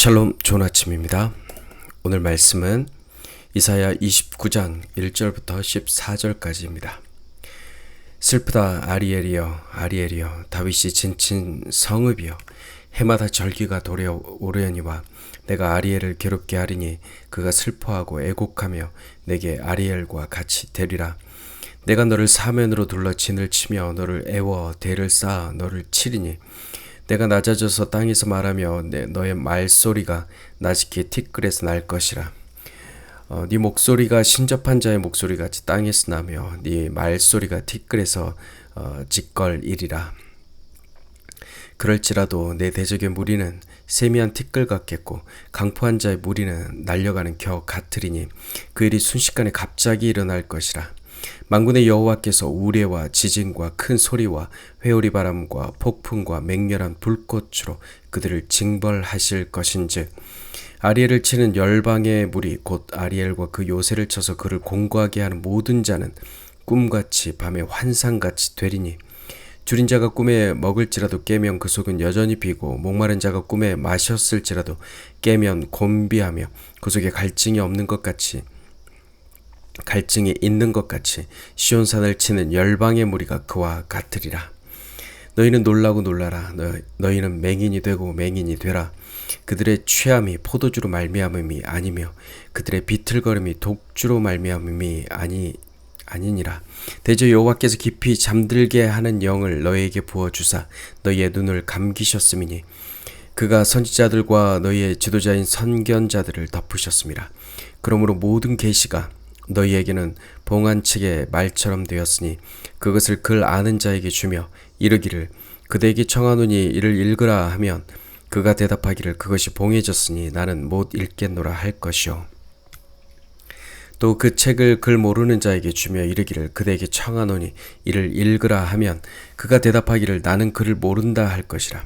샬롬, 좋은 아침입니다. 오늘 말씀은 이사야 29장 1절부터 14절까지입니다. 슬프다 아리엘이여 아리엘이여 다윗이 진친 성읍이여 해마다 절기가 도래오려니와 내가 아리엘을 괴롭게 하리니 그가 슬퍼하고 애곡하며 내게 아리엘과 같이 되리라. 내가 너를 사면으로 둘러 진을 치며 너를 애워 대를 쌓아 너를 치리니 내가 낮아져서 땅에서 말하며 너의 말소리가 나직히 티끌에서 날 것이라. 네 목소리가 신접한 자의 목소리같이 땅에서 나며 네 말소리가 티끌에서 짓걸이리라. 그럴지라도 내 대적의 무리는 세미한 티끌 같겠고 강포한 자의 무리는 날려가는 겨 같으리니 그 일이 순식간에 갑자기 일어날 것이라. 만군의 여호와께서 우레와 지진과 큰 소리와 회오리 바람과 폭풍과 맹렬한 불꽃으로 그들을 징벌하실 것인즉 아리엘을 치는 열방의 무리 곧 아리엘과 그 요새를 쳐서 그를 공고하게 하는 모든 자는 꿈같이 밤에 환상같이 되리니 줄인 자가 꿈에 먹을지라도 깨면 그 속은 여전히 비고 목마른 자가 꿈에 마셨을지라도 깨면 곤비하며 그 속에 갈증이 있는 것 같이 시온산을 치는 열방의 무리가 그와 같으리라. 너희는 놀라고 놀라라. 너희는 맹인이 되고 맹인이 되라. 그들의 취함이 포도주로 말미암음이 아니며 그들의 비틀거림이 독주로 말미암음이 아니니라. 대저 여호와께서 깊이 잠들게 하는 영을 너희에게 부어주사 너희의 눈을 감기셨음이니 그가 선지자들과 너희의 지도자인 선견자들을 덮으셨음이라. 그러므로 모든 계시가 너희에게는 봉안책의 말처럼 되었으니 그것을 글 아는 자에게 주며 이르기를 그대에게 청하노니 이를 읽으라 하면 그가 대답하기를 그것이 봉해졌으니 나는 못 읽겠노라 할 것이요. 또 그 책을 글 모르는 자에게 주며 이르기를 그대에게 청하노니 이를 읽으라 하면 그가 대답하기를 나는 글을 모른다 할 것이라.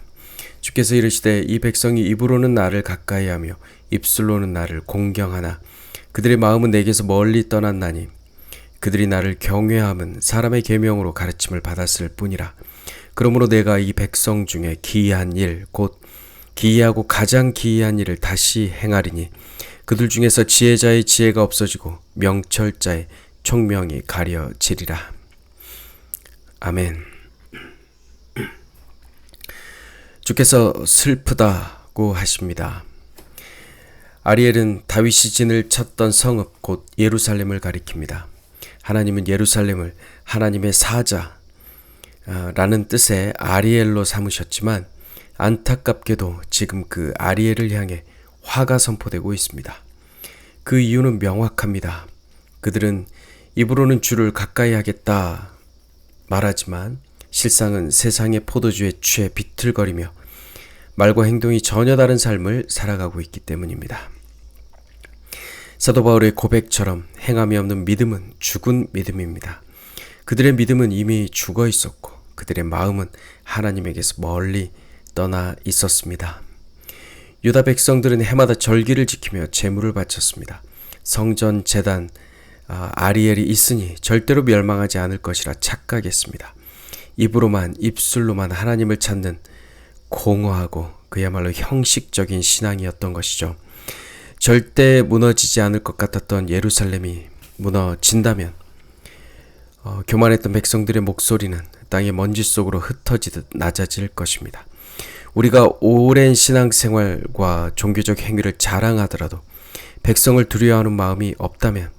주께서 이르시되 이 백성이 입으로는 나를 가까이하며 입술로는 나를 공경하나 그들의 마음은 내게서 멀리 떠났나니 그들이 나를 경외함은 사람의 계명으로 가르침을 받았을 뿐이라. 그러므로 내가 이 백성 중에 기이한 일 곧 기이하고 가장 기이한 일을 다시 행하리니 그들 중에서 지혜자의 지혜가 없어지고 명철자의 총명이 가려지리라. 아멘. 주께서 슬프다고 하십니다. 아리엘은 다윗이 진을 쳤던 성읍 곧 예루살렘을 가리킵니다. 하나님은 예루살렘을 하나님의 사자라는 뜻의 아리엘로 삼으셨지만 안타깝게도 지금 그 아리엘을 향해 화가 선포되고 있습니다. 그 이유는 명확합니다. 그들은 입으로는 주를 가까이 하겠다 말하지만 실상은 세상의 포도주에 취해 비틀거리며 말과 행동이 전혀 다른 삶을 살아가고 있기 때문입니다. 사도 바울의 고백처럼 행함이 없는 믿음은 죽은 믿음입니다. 그들의 믿음은 이미 죽어 있었고 그들의 마음은 하나님에게서 멀리 떠나 있었습니다. 유다 백성들은 해마다 절기를 지키며 제물을 바쳤습니다. 성전 제단 아리엘이 있으니 절대로 멸망하지 않을 것이라 착각했습니다. 입술로만 하나님을 찾는 공허하고 그야말로 형식적인 신앙이었던 것이죠. 절대 무너지지 않을 것 같았던 예루살렘이 무너진다면 교만했던 백성들의 목소리는 땅의 먼지 속으로 흩어지듯 낮아질 것입니다. 우리가 오랜 신앙생활과 종교적 행위를 자랑하더라도 백성을 두려워하는 마음이 없다면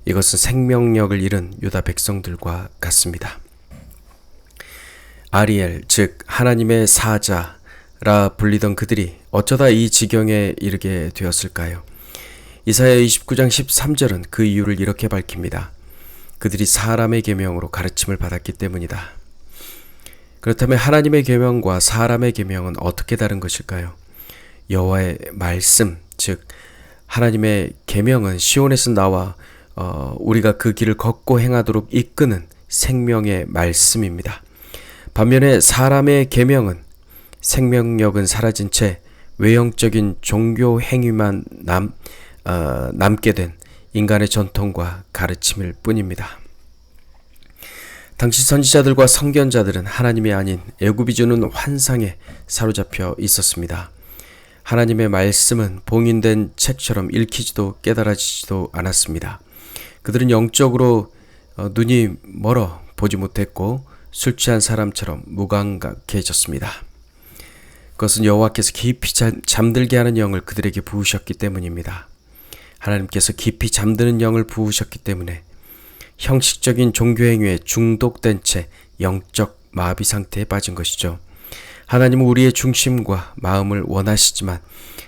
이것은 생명력을 잃은 유다 백성들과 같습니다. 아리엘, 즉 하나님의 사자라 불리던 그들이 어쩌다 이 지경에 이르게 되었을까요? 이사야 29장 13절은 그 이유를 이렇게 밝힙니다. 그들이 사람의 계명으로 가르침을 받았기 때문이다. 그렇다면 하나님의 계명과 사람의 계명은 어떻게 다른 것일까요? 여호와의 말씀, 즉 하나님의 계명은 시온에서 나와 우리가 그 길을 걷고 행하도록 이끄는 생명의 말씀입니다. 반면에 사람의 계명은 생명력은 사라진 채 외형적인 종교 행위만 남게 된 인간의 전통과 가르침일 뿐입니다. 당시 선지자들과 선견자들은 하나님이 아닌 애굽이 주는 환상에 사로잡혀 있었습니다. 하나님의 말씀은 봉인된 책처럼 읽히지도 깨달아지지도 않았습니다. 그들은 영적으로 눈이 멀어 보지 못했고 술 취한 사람처럼 무감각해졌습니다. 그것은 여호와께서 깊이 잠들게 하는 영을 그들에게 부으셨기 때문입니다. 하나님께서 깊이 잠드는 영을 부으셨기 때문에 형식적인 종교행위에 중독된 채 영적 마비 상태에 빠진 것이죠. 하나님은 우리의 중심과 마음을 원하시지만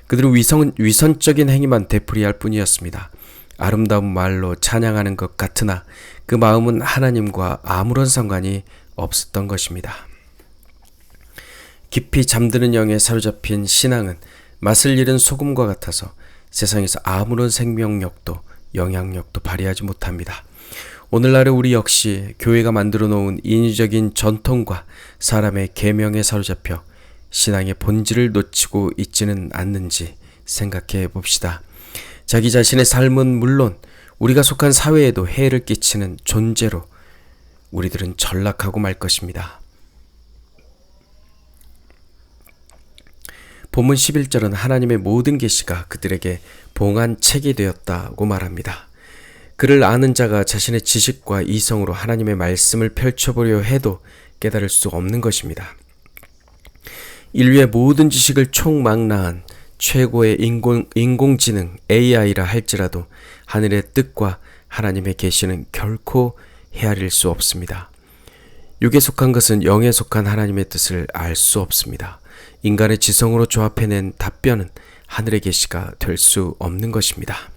그들은 위선적인 행위만 되풀이할 뿐이었습니다. 아름다운 말로 찬양하는 것 같으나 그 마음은 하나님과 아무런 상관이 없었던 것입니다. 깊이 잠드는 영에 사로잡힌 신앙은 맛을 잃은 소금과 같아서 세상에서 아무런 생명력도 영향력도 발휘하지 못합니다. 오늘날의 우리 역시 교회가 만들어 놓은 인위적인 전통과 사람의 계명에 사로잡혀 신앙의 본질을 놓치고 있지는 않는지 생각해 봅시다. 자기 자신의 삶은 물론 우리가 속한 사회에도 해를 끼치는 존재로 우리들은 전락하고 말 것입니다. 본문 11절은 하나님의 모든 계시가 그들에게 봉한 책이 되었다고 말합니다. 그를 아는 자가 자신의 지식과 이성으로 하나님의 말씀을 펼쳐보려 해도 깨달을 수 없는 것입니다. 인류의 모든 지식을 총망라한 최고의 인공지능 AI라 할지라도 하늘의 뜻과 하나님의 계시는 결코 헤아릴 수 없습니다. 육에 속한 것은 영에 속한 하나님의 뜻을 알 수 없습니다. 인간의 지성으로 조합해낸 답변은 하늘의 계시가 될 수 없는 것입니다.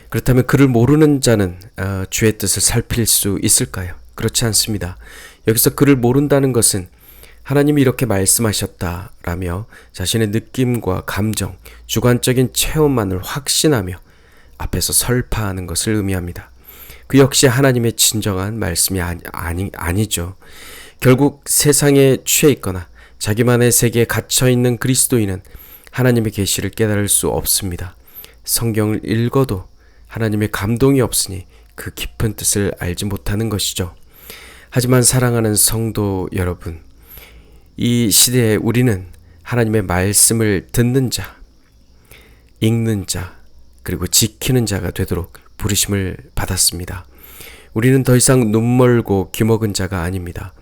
그렇다면 그를 모르는 자는 주의 뜻을 살필 수 있을까요? 그렇지 않습니다. 여기서 그를 모른다는 것은 하나님이 이렇게 말씀하셨다라며 자신의 느낌과 감정, 주관적인 체험만을 확신하며 앞에서 설파하는 것을 의미합니다. 그 역시 하나님의 진정한 말씀이 아니죠. 결국 세상에 취해 있거나 자기만의 세계에 갇혀있는 그리스도인은 하나님의 계시를 깨달을 수 없습니다. 성경을 읽어도 하나님의 감동이 없으니 그 깊은 뜻을 알지 못하는 것이죠. 하지만 사랑하는 성도 여러분, 이 시대에 우리는 하나님의 말씀을 듣는 자, 읽는 자, 그리고 지키는 자가 되도록 부르심을 받았습니다. 우리는 더 이상 눈멀고 귀먹은 자가 아닙니다.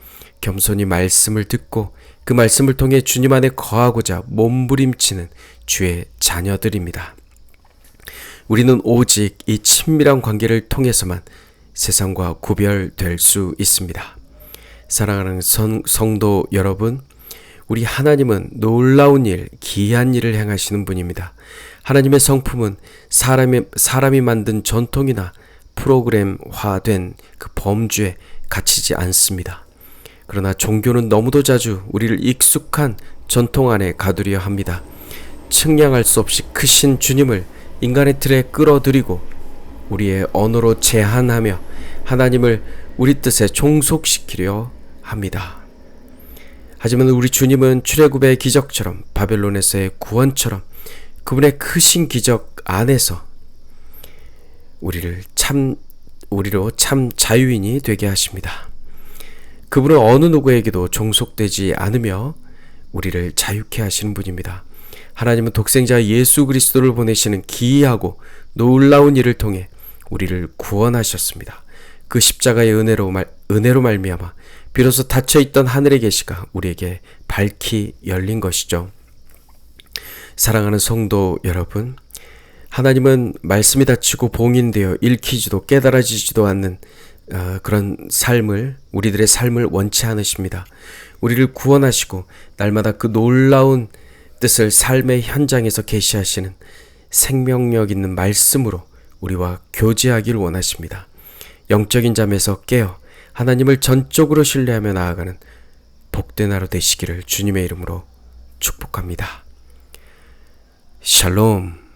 겸손히 말씀을 듣고 그 말씀을 통해 주님 안에 거하고자 몸부림치는 주의 자녀들입니다. 우리는 오직 이 친밀한 관계를 통해서만 세상과 구별될 수 있습니다. 사랑하는 성도 여러분, 우리 하나님은 놀라운 일, 기이한 일을 행하시는 분입니다. 하나님의 성품은 사람이 만든 전통이나 프로그램화된 그 범주에 갇히지 않습니다. 그러나 종교는 너무도 자주 우리를 익숙한 전통 안에 가두려 합니다. 측량할 수 없이 크신 주님을 인간의 틀에 끌어들이고 우리의 언어로 제한하며 하나님을 우리 뜻에 종속시키려 합니다. 하지만 우리 주님은 출애굽의 기적처럼 바벨론에서의 구원처럼 그분의 크신 기적 안에서 우리로 참 자유인이 되게 하십니다. 그분은 어느 누구에게도 종속되지 않으며 우리를 자유케 하시는 분입니다. 하나님은 독생자 예수 그리스도를 보내시는 기이하고 놀라운 일을 통해 우리를 구원하셨습니다. 그 십자가의 은혜로 말미암아 비로소 닫혀있던 하늘의 계시가 우리에게 밝히 열린 것이죠. 사랑하는 성도 여러분, 하나님은 말씀이 닫히고 봉인되어 읽히지도 깨달아지지도 않는 그런 우리들의 삶을 원치 않으십니다. 우리를 구원하시고 날마다 그 놀라운 뜻을 삶의 현장에서 계시하시는 생명력 있는 말씀으로 우리와 교제하기를 원하십니다. 영적인 잠에서 깨어 하나님을 전적으로 신뢰하며 나아가는 복된 하루 되시기를 주님의 이름으로 축복합니다. 샬롬.